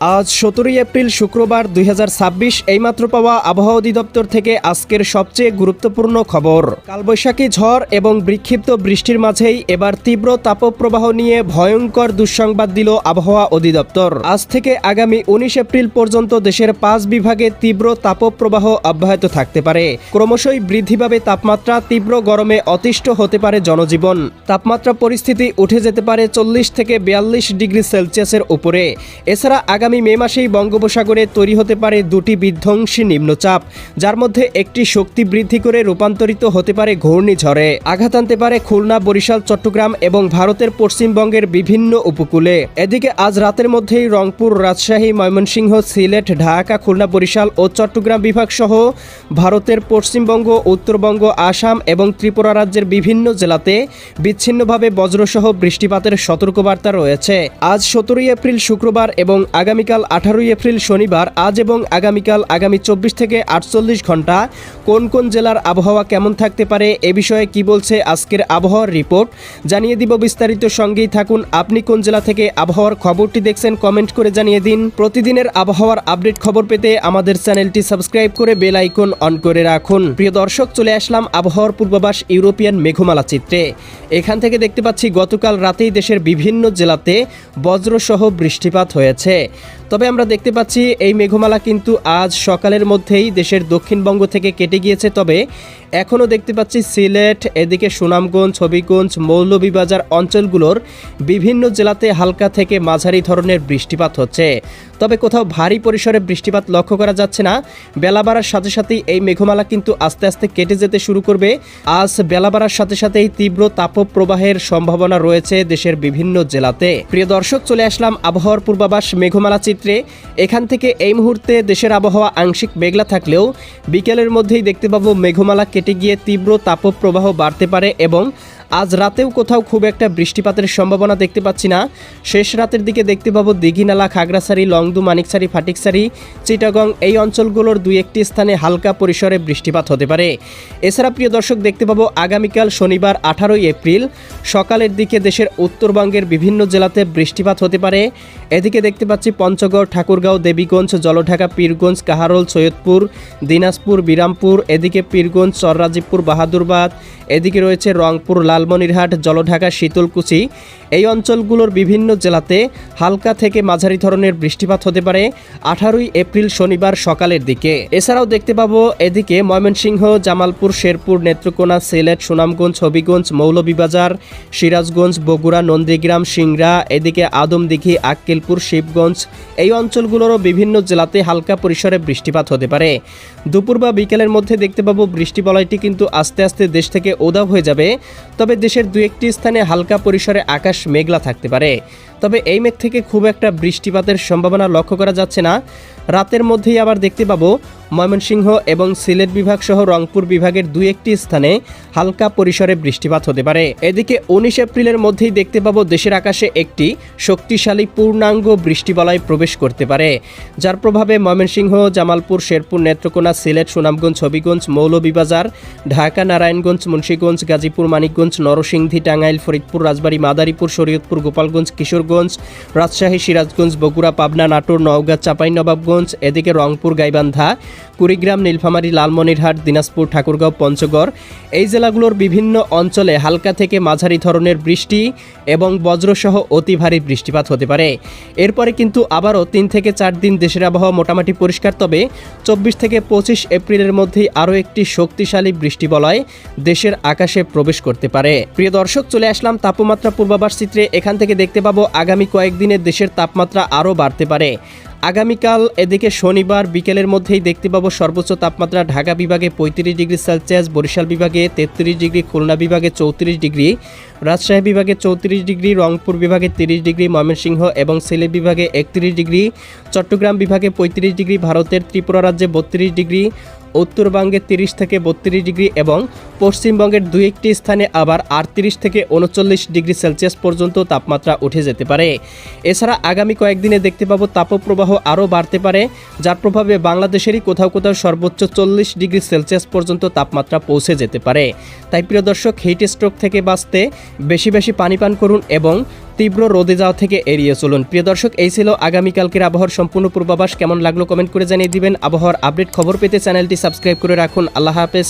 আজ 17 এপ্রিল শুক্রবার 2026 এইমাত্র পাওয়া আবহাওয়া অধিদপ্তর থেকে আজকের সবচেয়ে গুরুত্বপূর্ণ খবর। কালবৈশাখী ঝড় এবং বিক্ষিপ্ত বৃষ্টির মাঝেই এবার তীব্র তাপপ্রবাহ নিয়ে ভয়ঙ্কর দুঃসংবাদ দিল আবহাওয়া অধিদপ্তর। আজ থেকে আগামী 19 এপ্রিল পর্যন্ত দেশের 5 বিভাগে তীব্র তাপপ্রবাহ অব্যাহত থাকতে পারে। ক্রমশই বৃদ্ধি পাবে তাপমাত্রা, তীব্র গরমে অতিষ্ঠ হতে পারে জনজীবন। তাপমাত্রা পরিস্থিতি উঠে যেতে পারে 40 থেকে 42 ডিগ্রি সেলসিয়াসের উপরে। এছাড়া আগামী মে মাসেই বঙ্গোপসাগরে তৈরি হতে পারে দুটি বিধ্বংসী নিম্নচাপ, যার মধ্যে একটি শক্তি বৃদ্ধি করে রূপান্তরিত হতে পারে ঘূর্ণিঝড়ে। আঘাত আনতে পারে খুলনা, বরিশাল, চট্টগ্রাম এবং ভারতের পশ্চিমবঙ্গের বিভিন্ন উপকূলে। এদিকে আজ রাতের মধ্যেই রংপুর, রাজশাহী, ময়মনসিংহ, সিলেট, ঢাকা, খুলনা, বরিশাল ও চট্টগ্রাম বিভাগ সহ ভারতের পশ্চিমবঙ্গ, উত্তরবঙ্গ, আসাম এবং ত্রিপুরা রাজ্যের বিভিন্ন জেলাতে বিচ্ছিন্নভাবে বজ্রসহ বৃষ্টিপাতের সতর্কবার্তা রয়েছে। আজ 17 এপ্রিল শুক্রবার এবং আগামীকাল 18 এপ্রিল শনিবার, আজ এবং আগামীকাল আগামী 24 থেকে 48 ঘন্টা কোন কোন জেলার আবহাওয়া কেমন থাকতে পারে এ বিষয়ে কি বলছে আজকের আবহাওয়ার রিপোর্ট জানিয়ে দিব বিস্তারিত। সঙ্গেই থাকুন। আপনি কোন জেলা থেকে আবহাওয়ার খবরটি দেখছেন কমেন্ট করে জানিয়ে দিন। প্রতিদিনের আবহাওয়ার আপডেট খবর পেতে আমাদের চ্যানেলটি সাবস্ক্রাইব করে বেল আইকন অন করে রাখুন। প্রিয় দর্শক, চলে আসলাম আবহাওয়ার পূর্বাভাস ইউরোপিয়ান মেঘমালা চিত্রে। এখান থেকে দেখতে পাচ্ছি গতকাল রাতেই দেশের বিভিন্ন জেলাতে বজ্রসহ বৃষ্টিপাত হয়েছে। তবে আমরা দেখতে পাচ্ছি এই মেঘমালা কিন্তু আজ সকালের মধ্যেই দেশের দক্ষিণবঙ্গ থেকে কেটে গিয়েছে। তবে এখনও দেখতে পাচ্ছি সিলেট, এদিকে সুনামগঞ্জ, হবিগঞ্জ, মৌলভীবাজার অঞ্চলগুলোর বিভিন্ন জেলাতে হালকা থেকে মাঝারি ধরনের বৃষ্টিপাত হচ্ছে। তবে কোথাও ভারী পরিসরে বৃষ্টিপাত লক্ষ্য করা যাচ্ছে না। বেলা বাড়ার সাথে সাথেই এই মেঘমালা কিন্তু আস্তে আস্তে কেটে যেতে শুরু করবে। আজ বেলা বাড়ার সাথে সাথেই তীব্র তাপপ্রবাহের সম্ভাবনা রয়েছে দেশের বিভিন্ন জেলাতে। প্রিয় দর্শক, চলে আসলাম আবহাওয়ার পূর্বাভাস মেঘমালা চিত্রে। এখান থেকে এই মুহূর্তে দেশের আবহাওয়া আংশিক মেঘলা থাকলেও বিকেলের মধ্যেই দেখতে পাবো মেঘমালা কেটে গিয়ে তীব্র তাপপ্রবাহ বাড়তে পারে এবং আজ রাতেও কোথাও খুব একটা বৃষ্টিপাতের সম্ভাবনা দেখতে পাচ্ছি না। শেষ রাতের দিকে দেখতে পাবো দীঘিনালা, খাগড়াছড়ি, লংদু, মানিকছড়ি, ফাটিকছড়ি, চিটাগং এই অঞ্চলগুলোর দুই একটি স্থানে হালকা পরিসরে বৃষ্টিপাত হতে পারে। এছাড়া প্রিয় দর্শক, দেখতে পাবো আগামীকাল শনিবার 18 এপ্রিল সকালের দিকে দেশের উত্তরবঙ্গের বিভিন্ন জেলাতে বৃষ্টিপাত হতে পারে। এদিকে দেখতে পাচ্ছি পঞ্চগড়, ঠাকুরগাঁও, দেবীগঞ্জ, জলঢাকা, পীরগঞ্জ, কাহারোল, সৈয়দপুর, দিনাজপুর, বিরামপুর, এদিকে পীরগঞ্জ, চররাজীবপুর, বাহাদুরবাদ, এদিকে রয়েছে রংপুর, লালমনিরহাট, জলঢাকা, শীতলকুচি এই অঞ্চলগুলোর বিভিন্ন জেলাতে হালকা থেকে মাঝারি ধরনের বৃষ্টিপাত হতে পারে 18 এপ্রিল শনিবার সকালের দিকে। এছাড়াও দেখতে পাবো এদিকে ময়মনসিংহ, জামালপুর, শেরপুর, নেত্রকোনা, সিলেট, সুনামগঞ্জ, হবিগঞ্জ, মৌলভীবাজার, সিরাজগঞ্জ, বগুড়া, নন্দীগ্রাম, সিংড়া, এদিকে আদমদিঘি, আক্কেলপুর, শিবগঞ্জ এই অঞ্চলগুলোরও বিভিন্ন জেলাতে হালকা পরিসরে বৃষ্টিপাত হতে পারে। দুপুর বা বিকেলের মধ্যে দেখতে পাবো বৃষ্টি বলয়টি কিন্তু আস্তে আস্তে দেশ থেকে উধাও হয়ে যাবে। তবে দেশের দু একটি স্থানে হালকা পরিসরে আকাশ মেঘলা থাকতে পারে। তবে এই মেঘ থেকে খুব একটা বৃষ্টিপাতের সম্ভাবনা লক্ষ্য করা যাচ্ছে না। রাতের মধ্যেই আবার দেখতে পাবো ময়মনসিংহ এবং সিলেট বিভাগ সহ রংপুর বিভাগের দুই একটি স্থানে হালকা পরিসরে বৃষ্টিপাত হতে পারে। এদিকে 19 এপ্রিলের মধ্যেই দেখতে পাবো দেশের আকাশে একটি শক্তিশালী পূর্ণাঙ্গ বৃষ্টিবলয় প্রবেশ করতে পারে, যার প্রভাবে ময়মনসিংহ, জামালপুর, শেরপুর, নেত্রকোনা, সিলেট, সুনামগঞ্জ, হবিগঞ্জ, মৌলভীবাজার, ঢাকা, নারায়ণগঞ্জ, মুন্সিগঞ্জ, গাজীপুর, মানিকগঞ্জ, নরসিংদী, টাঙ্গাইল, ফরিদপুর, রাজবাড়ী, মাদারীপুর, শরীয়তপুর, গোপালগঞ্জ, কিশোরগঞ্জ, রাজশাহী, সিরাজগঞ্জ, বগুড়া, পাবনা, নাটোর, নওগাঁ, চাঁপাইনবাবগঞ্জ, এদিকে রংপুর, গাইবান্ধা, কুড়িগ্রাম, নীলফামারী, লালমনিরহাট, দিনাজপুর, ঠাকুরগাঁও, পঞ্চগড় এই জেলাগুলোর বিভিন্ন অঞ্চলে হালকা থেকে মাঝারি ধরনের বৃষ্টি এবং বজ্রসহ অতি ভারী বৃষ্টিপাত হতে পারে। এরপরে কিন্তু আবারও 3 থেকে 4 দিন দেশের আবহাওয়া মোটামুটি পরিষ্কার। তবে 24 থেকে 25 এপ্রিলের মধ্যেই আরও একটি শক্তিশালী বৃষ্টিবলয় দেশের আকাশে প্রবেশ করতে পারে। প্রিয় দর্শক, চলে আসলাম তাপমাত্রা পূর্বাভাস চিত্রে। এখান থেকে দেখতে পাবো আগামী কয়েকদিনে দেশের তাপমাত্রা আরও বাড়তে পারে। আগামীকাল এদিকে শনিবার বিকেলের মধ্যেই দেখতে পাবো সর্বোচ্চ তাপমাত্রা ঢাকা বিভাগে 35 ডিগ্রি সেলসিয়াস, বরিশাল বিভাগে 33 ডিগ্রি, খুলনা বিভাগে 34 ডিগ্রি, রাজশাহী বিভাগে 34 ডিগ্রি, রংপুর বিভাগে 30 ডিগ্রি, ময়মনসিংহ এবং সিলেট বিভাগে 31 ডিগ্রি, চট্টগ্রাম বিভাগে 35 ডিগ্রি, ভারতের ত্রিপুরা রাজ্যে 32 ডিগ্রি, উত্তরবঙ্গে 30 থেকে 32 ডিগ্রি এবং পশ্চিমবঙ্গের দুই একটি স্থানে আবার 38 থেকে 39 ডিগ্রি সেলসিয়াস পর্যন্ত তাপমাত্রা উঠে যেতে পারে। এছাড়া আগামী কয়েকদিনে দেখতে পাবো তাপপ্রবাহ আরও বাড়তে পারে, যার প্রভাবে বাংলাদেশেরই কোথাও কোথাও সর্বোচ্চ 40 ডিগ্রি সেলসিয়াস পর্যন্ত তাপমাত্রা পৌঁছে যেতে পারে। তাই প্রিয় দর্শক, হিট স্ট্রোক থেকে বাঁচতে বেশি বেশি পানি পান করুন এবং তীব্র রোদে যাওয়া থেকে এড়িয়ে চলুন। প্রিয় দর্শক, এই ছিল আগামীকালকের আবহাওয়ার সম্পূর্ণ পূর্বাভাস। কেমন লাগলো কমেন্ট করে জানিয়ে দিবেন। আবহাওয়ার আপডেট খবর পেতে চ্যানেলটি সাবস্ক্রাইব করে রাখুন। আল্লাহ হাফেজ।